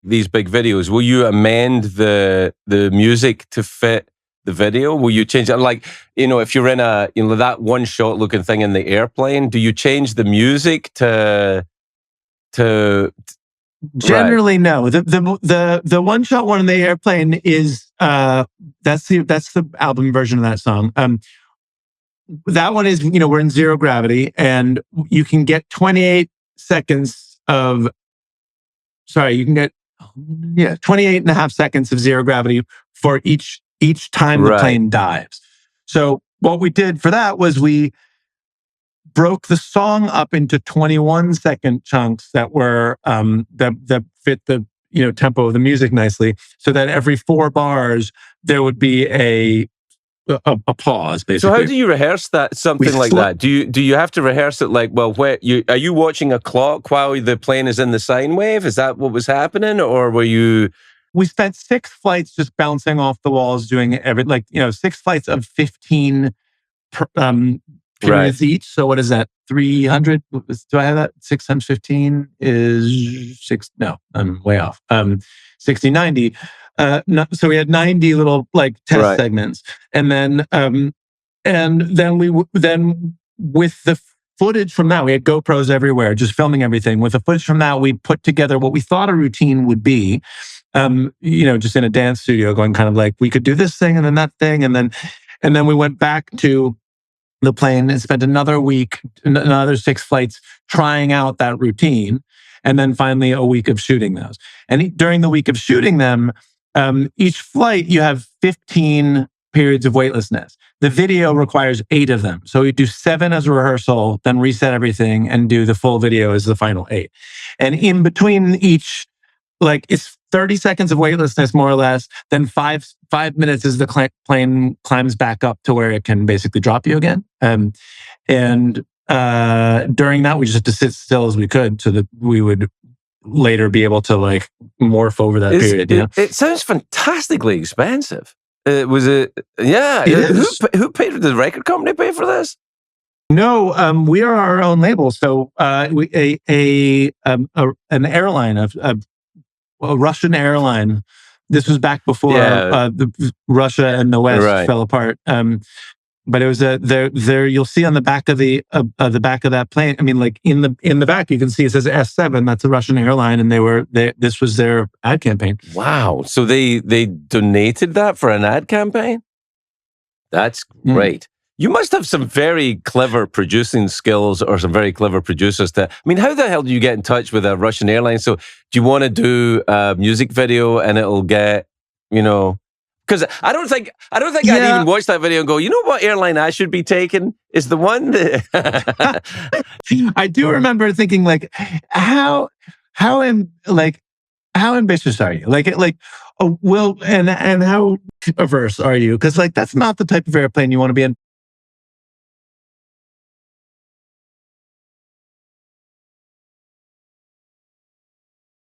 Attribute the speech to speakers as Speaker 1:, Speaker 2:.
Speaker 1: these big videos, will you amend the music to fit the video? Will you change it? Like, if you're in that one shot looking thing in the airplane, do you change the music to
Speaker 2: Generally, no. The one shot one in the airplane is that's the album version of that song. That one is, we're in zero gravity, and you can get 28 seconds of. Sorry, you can get 28 and a half seconds of zero gravity for each time the plane dives. So what we did for that was we broke the song up into 21-second chunks that were that fit the tempo of the music nicely, so that every 4 bars there would be a pause, basically.
Speaker 1: So how do you rehearse that? Something like that? Do you have to rehearse it like, well, are you watching a clock while the plane is in the sine wave? Is that what was happening, or were you?
Speaker 2: We spent 6 flights just bouncing off the walls, doing 6 flights of 15 periods each. So what is that? 300? Do I have that? 6 times 15 is 6. No, I'm way off. 60, 90. So we had 90 little test segments, and then with the footage from that, we had GoPros everywhere, just filming everything. With the footage from that, we put together what we thought a routine would be. Just in a dance studio, going kind of like, we could do this thing and then that thing, and then we went back to the plane and spent another week, another 6 flights trying out that routine, and then finally a week of shooting those. And during the week of shooting them, each flight you have 15 periods of weightlessness. The video requires 8 of them, so you do 7 as a rehearsal, then reset everything and do the full video as the final 8. And in between each, it's 30 seconds of weightlessness, more or less. Then 5 minutes as the plane climbs back up to where it can basically drop you again. And during that, we just had to sit still as we could, so that we would later be able to morph over that period.
Speaker 1: It sounds fantastically expensive. Was it? Yeah. Who paid for the record company? Pay for this?
Speaker 2: No, we are our own label. So an airline a Russian airline. This was back before Russia and the West fell apart. But it was there. You'll see on the back of the back of that plane. I mean, in the back, you can see it says S7. That's a Russian airline, and this was their ad campaign.
Speaker 1: Wow! So they donated that for an ad campaign. That's great. You must have some very clever producing skills, or some very clever producers. How the hell do you get in touch with a Russian airline? So do you want to do a music video and it'll get, because I don't think I'd even watch that video and go, what airline I should be taking is the one that...
Speaker 2: I do remember thinking how ambitious are you? And how averse are you? Because that's not the type of airplane you want to be in.